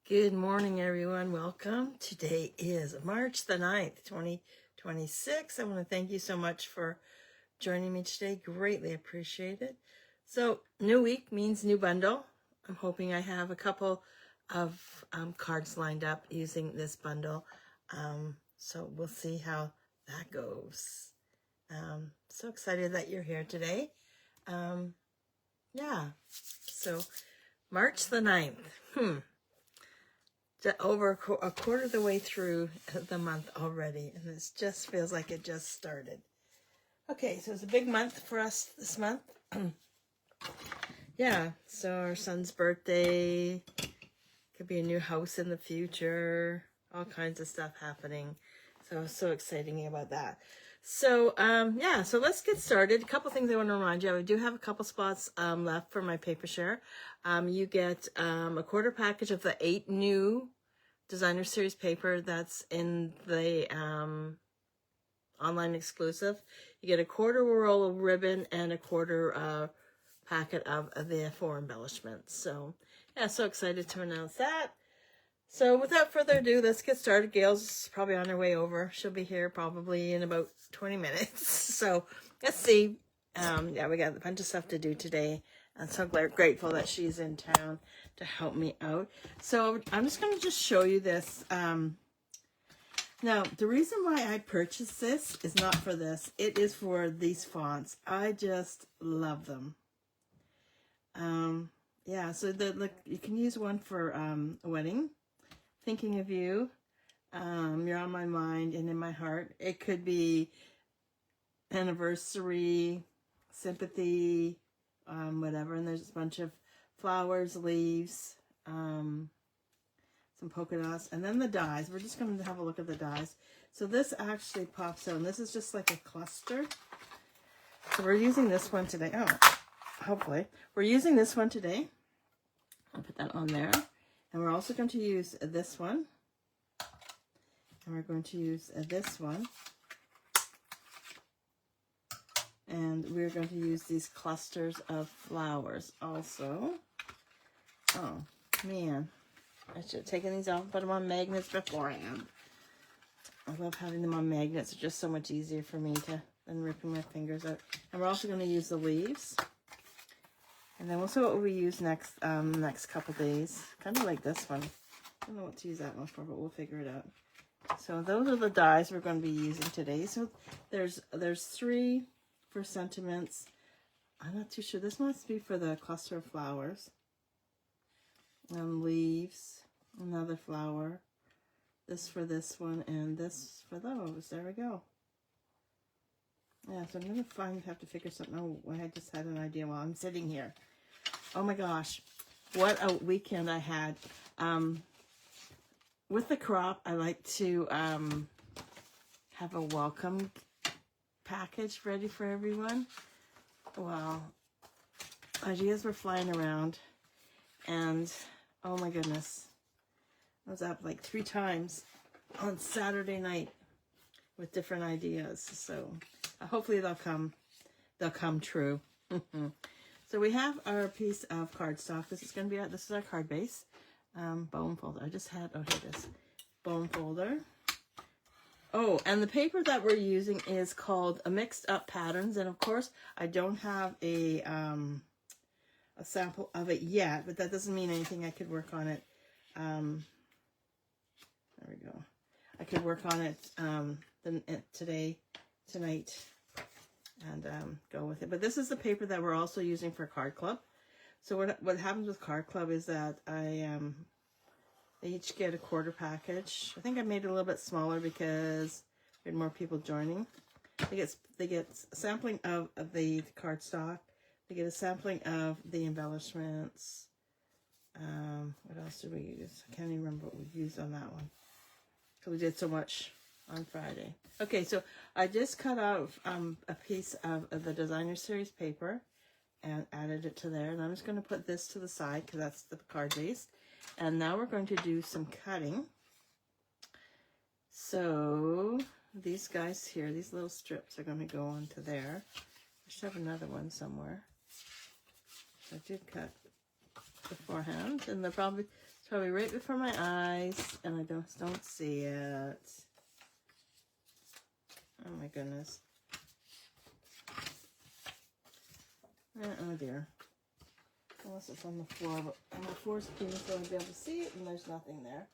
Good morning, everyone. Welcome. Today is March the 9th, 2026. I want to thank you so much for joining me today. Greatly appreciate it. So, new week means new bundle. I'm hoping I have a couple of cards lined up using this bundle. So we'll see how that goes. So excited that you're here today. Yeah. So, March the 9th. Over a quarter of the way through the month already, and this just feels like it just started. Okay, so it's a big month for us this month. Yeah, so our son's birthday, could be a new house in the future, all kinds of stuff happening. So exciting about that. So, yeah, so let's get started. A couple things I want to remind you. I do have a couple spots left for my paper share. You get a quarter package of the 8 new designer series paper that's in the online exclusive. You get a quarter roll of ribbon and a quarter packet of the 4 embellishments. So, yeah, so excited to announce that. So without further ado, let's get started. Gail's probably on her way over. She'll be here probably in about 20 minutes. So let's see. Yeah, we got a bunch of stuff to do today. I'm so grateful that she's in town to help me out. So I'm just going to just show you this. Now, the reason why I purchased this is not for this. It is for these fonts. I just love them. Yeah, so look, you can use one for a wedding. Thinking of you, you're on my mind and in my heart. It could be anniversary, sympathy, whatever. And there's a bunch of flowers, leaves, some polka dots, and then the dies. We're just going to have a look at the dies. So this actually pops out, and this is just like a cluster. So we're using this one today. Oh, hopefully. We're using this one today. I'll put that on there. And we're also going to use this one. And we're going to use this one. And we're going to use these clusters of flowers also. Oh, man. I should have taken these off and put them on magnets beforehand. I love having them on magnets. It's just so much easier for me than ripping my fingers out. And we're also going to use the leaves. And then we'll see what we use next couple days. Kind of like this one. I don't know what to use that one for, but we'll figure it out. So those are the dies we're going to be using today. So there's 3 for sentiments. I'm not too sure. This must be for the cluster of flowers. Leaves. Another flower. This for this one, and this for those. There we go. Yeah, so I'm going to have to figure something out. I just had an idea while I'm sitting here. Oh my gosh, what a weekend I had. With the crop, I like to have a welcome package ready for everyone. Wow, ideas were flying around, and oh my goodness, I was up like 3 times on Saturday night with different ideas. So hopefully they'll come true. So we have our piece of cardstock. This is going to be this is our card base. Bone folder. I just had, oh, here it is. Bone folder. Oh, and the paper that we're using is called a Mixed Up Patterns. And of course, I don't have a sample of it yet, but that doesn't mean anything. I could work on it. There we go. I could work on it tonight, and go with it. But this is the paper that we're also using for Card Club. So what happens with Card Club is that they each get a quarter package. I think I made it a little bit smaller because we had more people joining. They get a sampling of the cardstock. They get a sampling of the embellishments. What else did we use? I can't even remember what we used on that one, because we did so much on Friday. Okay, so I just cut out a piece of the designer series paper and added it to there. And I'm just going to put this to the side because that's the card base. And now we're going to do some cutting. So these guys here, these little strips are going to go onto there. I should have another one somewhere. So I did cut beforehand, and it's probably right before my eyes, and I don't see it. Oh my goodness. Oh dear. Unless it's on the floor, but my floor's clean, so I'll be able to see it, and there's nothing there.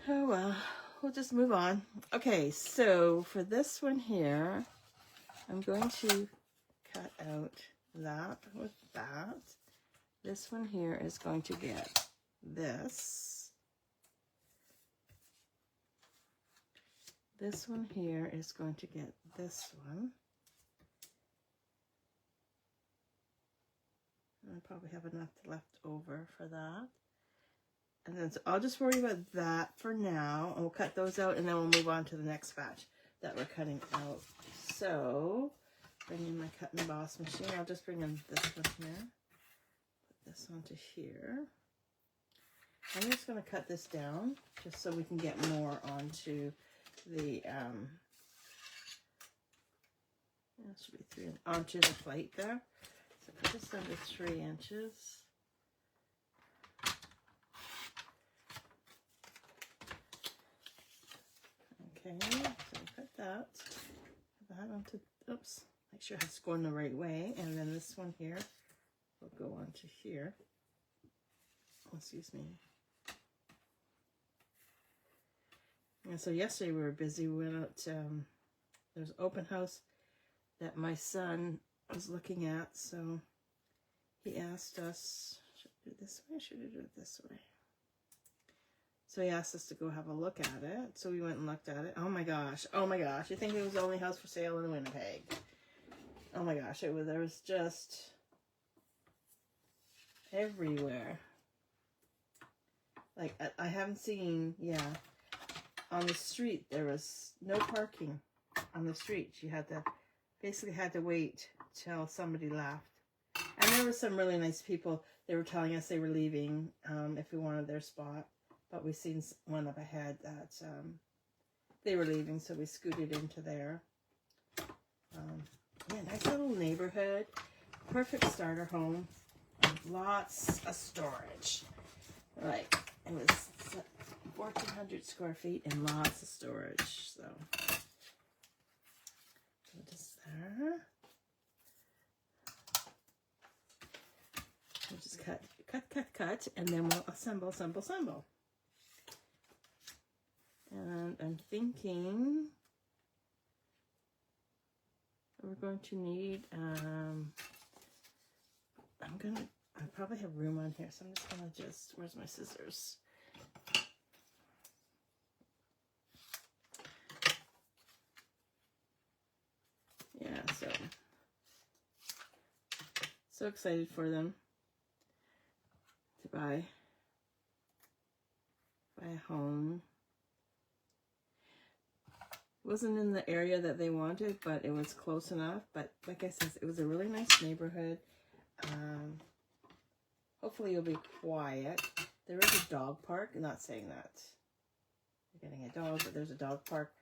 Oh well, we'll just move on. Okay, so for this one here, I'm going to cut out that with that. This one here is going to get this. This one here is going to get this one. I probably have enough left over for that. And then so I'll just worry about that for now. And we'll cut those out, and then we'll move on to the next batch that we're cutting out. So, bring in my cut and emboss machine. I'll just bring in this one here. Put this onto here. I'm just going to cut this down just so we can get more onto the it should be 3 onto the plate there. So put this under 3 inches. Okay, so put that onto, oops, make sure it's going the right way, and then this one here will go onto here. Oh, excuse me. And so yesterday we were busy. We went out, there's an open house that my son was looking at, so he asked us, should I do it this way or should I do it this way? So he asked us to go have a look at it. So we went and looked at it. Oh my gosh, you think it was the only house for sale in Winnipeg? Oh my gosh, there was just everywhere. Like, I haven't seen, on the street, there was no parking on the street. You basically had to wait till somebody left. And there were some really nice people. They were telling us they were leaving if we wanted their spot. But we seen one up ahead that they were leaving, so we scooted into there. Nice little neighborhood. Perfect starter home. Lots of storage. Like, it was 1,400 square feet and lots of storage. So just there. We'll just cut, and then we'll assemble. And I'm thinking we're going to need, I probably have room on here, so I'm just going to where's my scissors? Yeah, so excited for them to buy a home. It wasn't in the area that they wanted, but it was close enough. But like I said, it was a really nice neighborhood. Hopefully it'll be quiet. There is a dog park. I'm not saying that you're getting a dog, but there's a dog park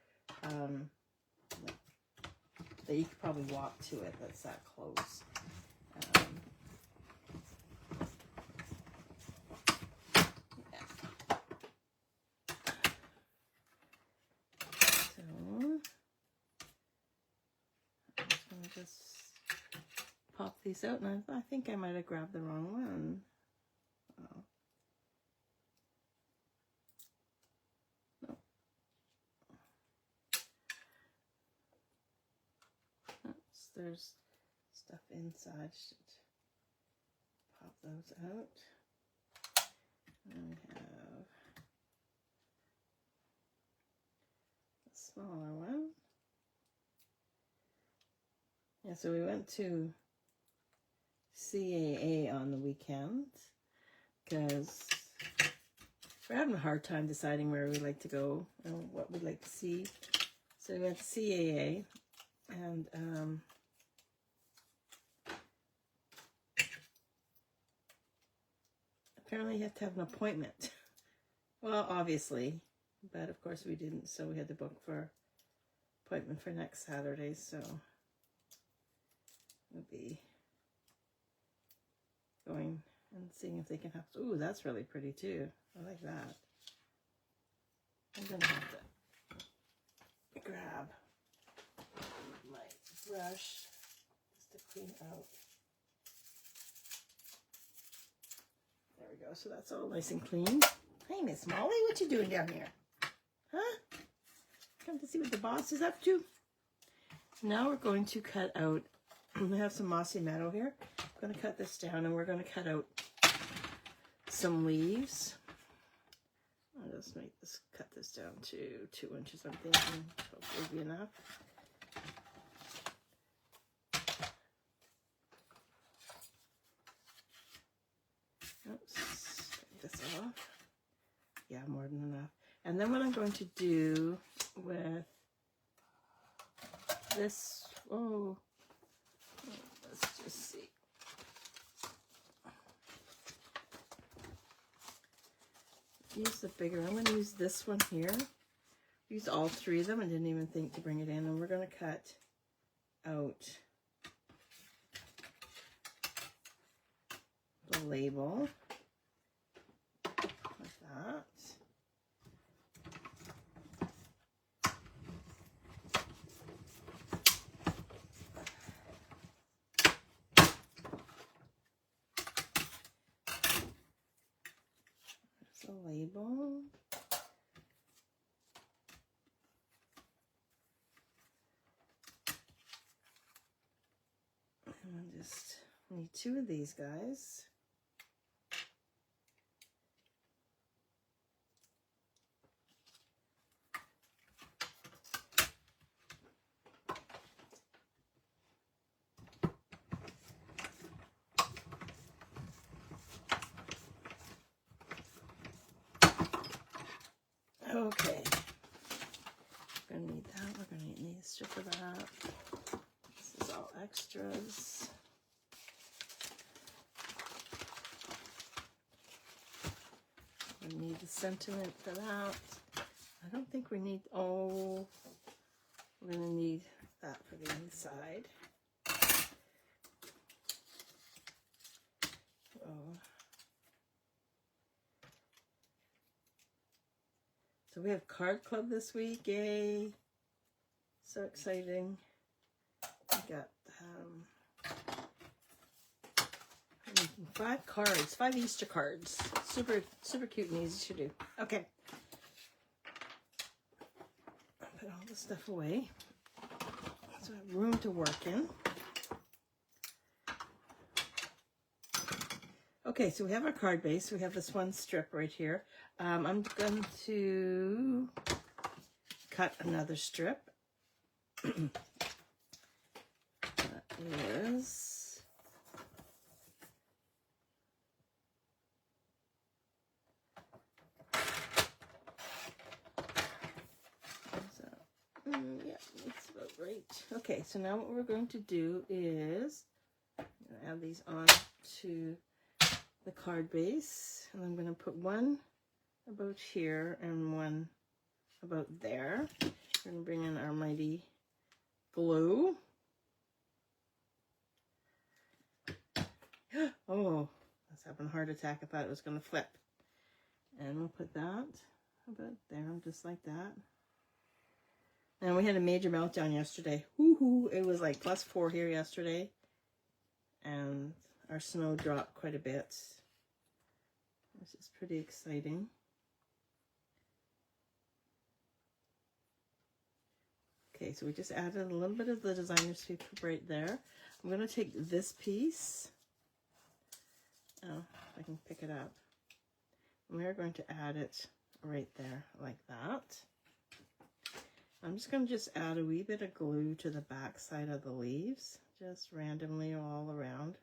that you could probably walk to it. That's that close. Just pop these out, and I think I might have grabbed the wrong one. Oh. No. Oops, there's stuff inside. Should pop those out. And we have a smaller one. Yeah, so we went to CAA on the weekend because we're having a hard time deciding where we like to go and what we'd like to see. So we went to CAA, and apparently you have to have an appointment. Well, obviously, but of course we didn't, so we had to book for appointment for next Saturday, so we'll be going and seeing if they can have, ooh, that's really pretty too. I like that. I'm gonna have to grab my brush just to clean out. There we go. So that's all nice and clean. Hey, Miss Molly, what you doing down here? Huh? Come to see what the boss is up to? Now we're going to cut out, we have some mossy meadow here. I'm going to cut this down and we're going to cut out some leaves. I'll just make this, cut this down to 2 inches, I'm thinking. Hopefully be enough. Oops, take this off. Yeah, more than enough. And then what I'm going to do with this, let's just see. Use the bigger, I'm going to use this one here. Use all 3 of them. I didn't even think to bring it in. And we're going to cut out the label like that. There's a label. And I just need 2 of these guys. Okay, we're going to need that, we're going to need a strip of that. This is all extras. We need the sentiment for that. I don't think we need, oh, we're going to need that for the inside. Oh. So we have card club this week, yay! So exciting. We got 5 cards, 5 Easter cards. Super, super cute and easy to do. Okay. I'll put all this stuff away. So I have room to work in. Okay, so we have our card base. We have this one strip right here. I'm going to cut another strip. That is yeah, that's about right. Okay, so now what we're going to do is I'm going to add these on to the card base, and I'm going to put one about here and one about there. We're going to bring in our mighty glue. Oh, I was having a heart attack. I thought it was going to flip. And we'll put that about there, just like that. And we had a major meltdown yesterday. Woohoo! It was like +4 here yesterday. And our snow dropped quite a bit. This is pretty exciting. Okay, so we just added a little bit of the designer's paper right there. I'm going to take this piece. Oh, I can pick it up. And we're going to add it right there, like that. I'm just going to add a wee bit of glue to the back side of the leaves, just randomly all around.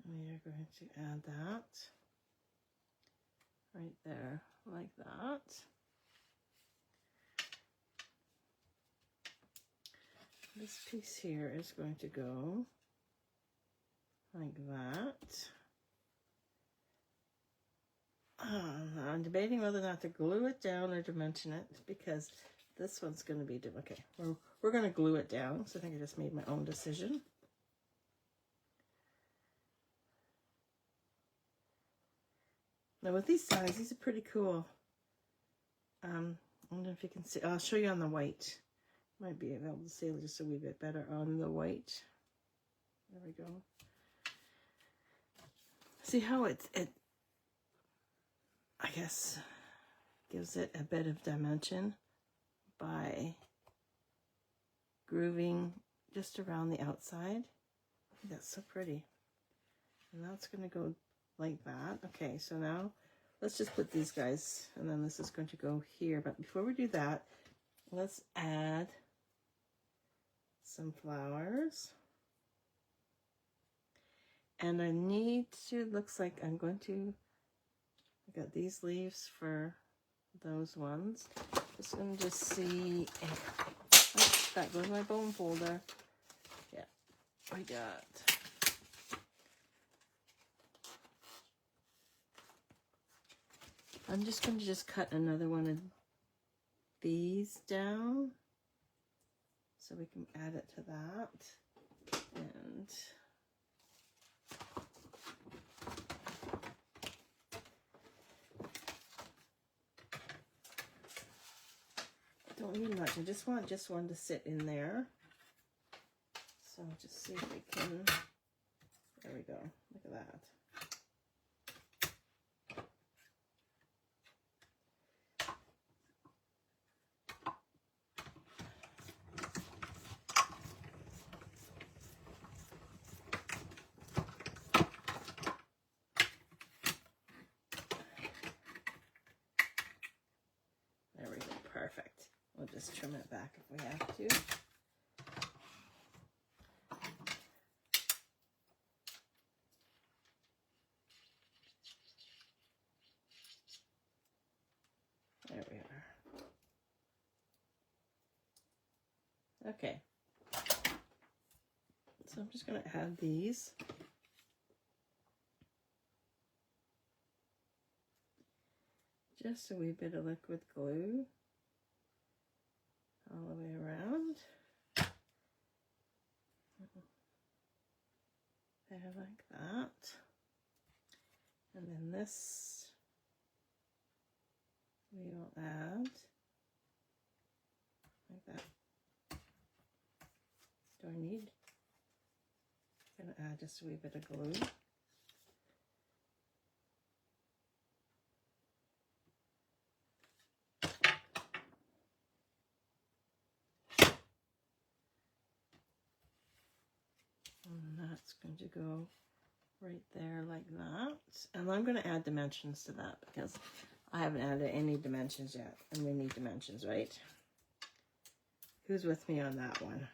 We are going to add that right there, like that. This piece here is going to go like that. I'm debating whether or not to glue it down or dimension it, because this one's going to be okay. We're going to glue it down. So I think I just made my own decision. Now with these sides, these are pretty cool. I don't know if you can see. I'll show you on the white. Might be able to see just a wee bit better on the white. There we go. See how it I guess gives it a bit of dimension by grooving just around the outside. That's so pretty. And that's going to go like that. Okay, so now let's just put these guys, and then this is going to go here. But before we do that, let's add some flowers. And I need to, looks like I'm going to, I got these leaves for those ones. Just going to just see if, oh, that goes my bone folder. Yeah, we got. I'm just going to just cut another one of these down so we can add it to that. And don't need much. I just want just one to sit in there. So just see if we can. There we go. Look at that. There we go. Perfect. We'll just trim it back if we have to. There we are. Okay. So I'm just going to add these. Just a wee bit of liquid glue all the way around. There, like that. And then this we will add like that. Do I need? I'm going to add just a wee bit of glue. And that's going to go right there like that. And I'm going to add dimensions to that because I haven't added any dimensions yet. And we need dimensions, right? Who's with me on that one?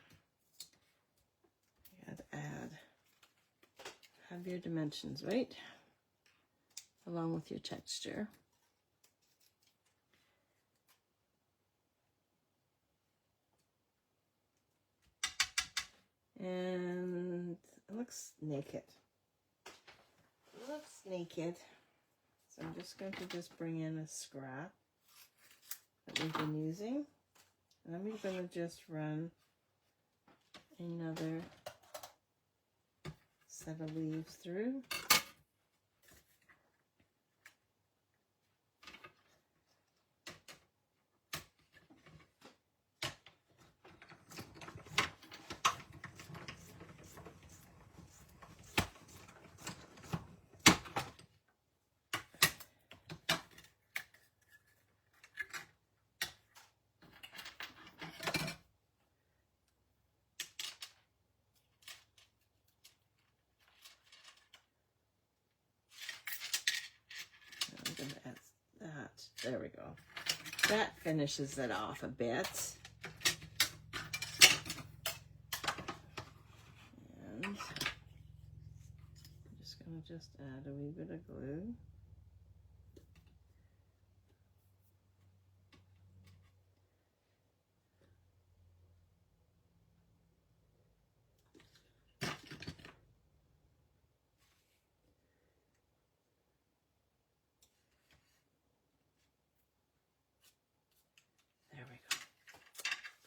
You got to have your dimensions, right? Along with your texture. And it looks naked. It looks naked. So I'm just going to just bring in a scrap that we've been using. And I'm going to just run another set of leaves through. There we go. That finishes it off a bit. And I'm just going to just add a wee bit of glue.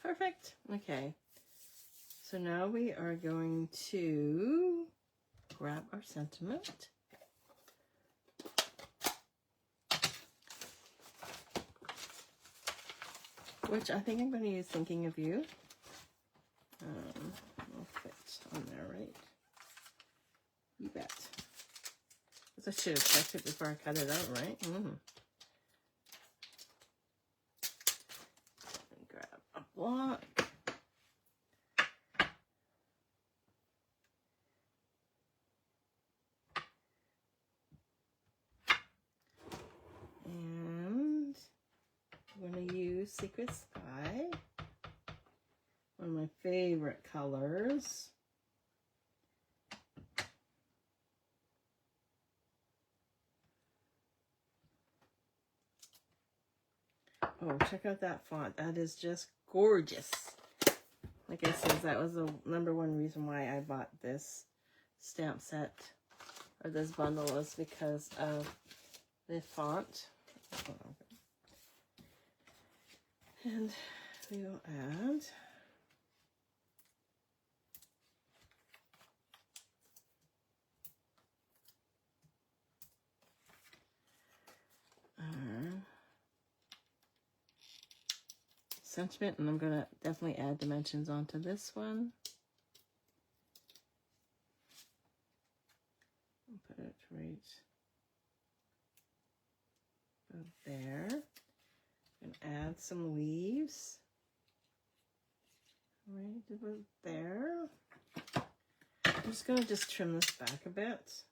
Perfect. Okay. So now we are going to grab our sentiment. Which I think I'm going to use Thinking of You. Will fit on there, right? You bet. Because I should have checked it before I cut it out, right? Grab a block. And I'm going to use Secret Sky. One of my favorite colors. Oh, check out that font. That is just gorgeous. Like I said, that was the #1 reason why I bought this stamp set, or this bundle, was because of the font. And we will add our sentiment, and I'm going to definitely add dimensions onto this one. Put it right about there. And add some leaves right about there. I'm just going to trim this back a bit.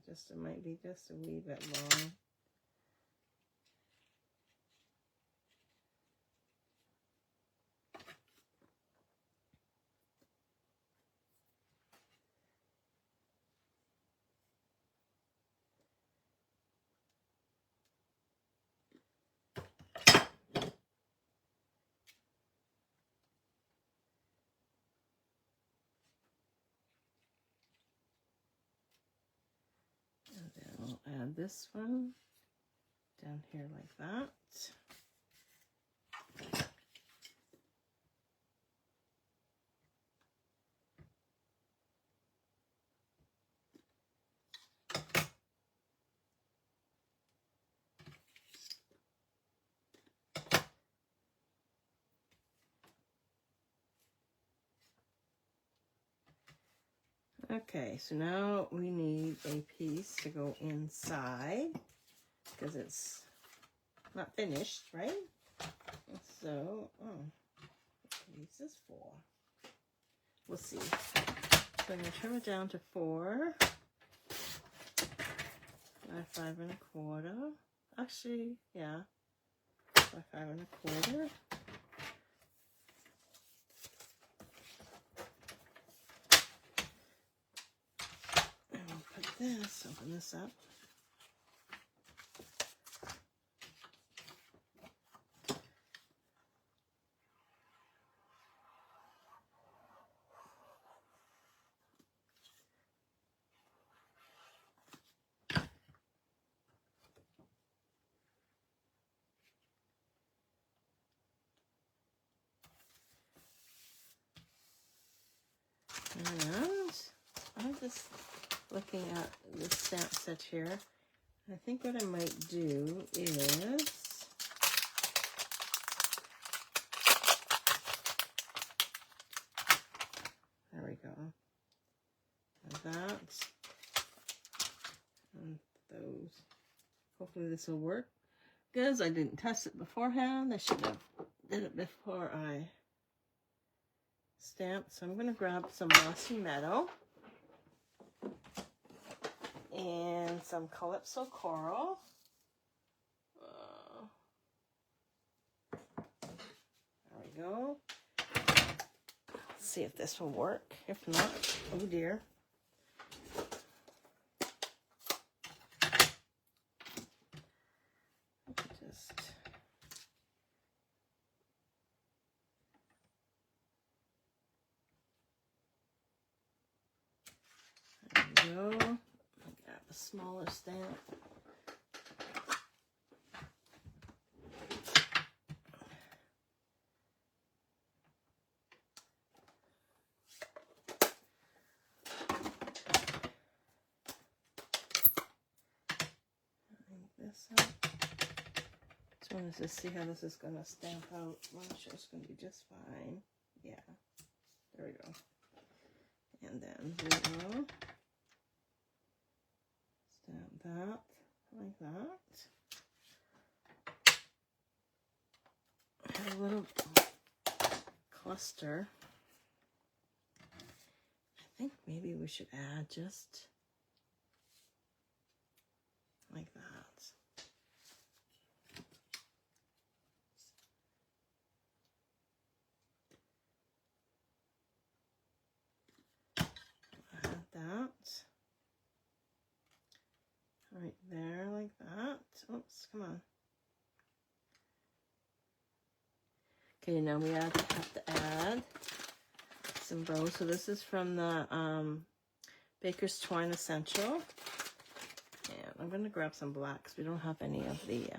It might be just a wee bit long. I'll add this one down here like that. Okay, so now we need a piece to go inside because it's not finished, right? So, what is this for? We'll see. So I'm going to trim it down to 4 by 5¼ Actually, yeah, by 5¼ And we'll put this, open this up. And I'm just looking at the stamp set here. I think what I might do is there we go. Like that. And those. Hopefully this will work. Because I didn't test it beforehand. I should have did it before I stamped. So I'm going to grab some Mossy Meadow and some Calypso Coral. There we go. Let's see if this will work. If not, oh dear. There we go. Grab a smaller stamp. Let's just see how this is going to stamp out. Well, I'm sure it's going to be just fine. Yeah, there we go. And then we will stamp that like that. Have a little cluster. I think maybe we should add just like that. Add that right there like that. Oops, come on. Okay, now we have to add some bows. So this is from the Baker's Twine Essential. And I'm going to grab some black because we don't have any of the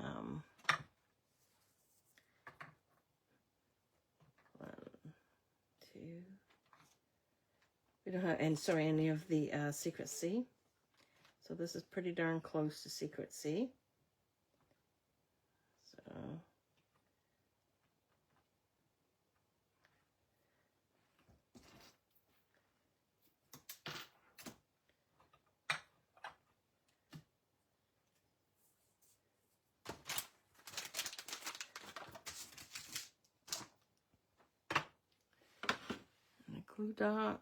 we don't have any of the Secret Sea. So this is pretty darn close to Secret Sea. So and a glue dot.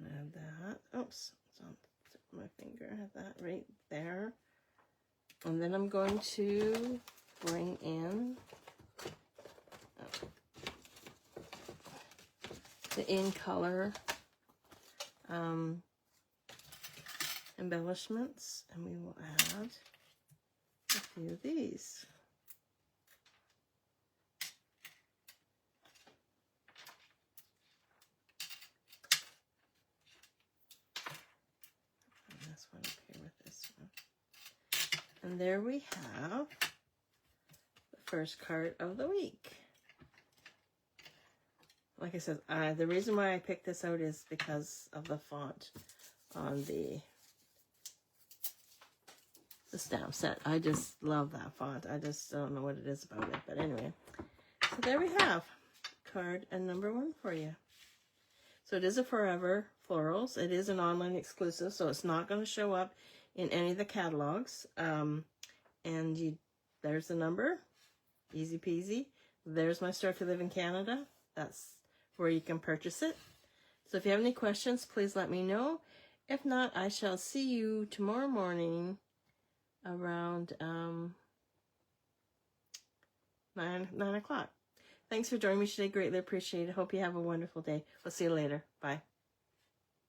Add that. Oops, it's on my finger. Have that right there. And then I'm going to bring in the in color embellishments, and we will add a few of these. One up here with this one. And there we have the first card of the week. Like I said, the reason why I picked this out is because of the font on the stamp set. I just love that font. I just don't know what it is about it. But anyway, so there we have card and number 1 for you. So it is a Forever Florals. It is an online exclusive, so it's not going to show up in any of the catalogs. There's the number. Easy peasy. There's my Start to Live in Canada. That's where you can purchase it. So if you have any questions, please let me know. If not, I shall see you tomorrow morning around 9 o'clock. Thanks for joining me today. Greatly appreciate it. Hope you have a wonderful day. We'll see you later. Bye.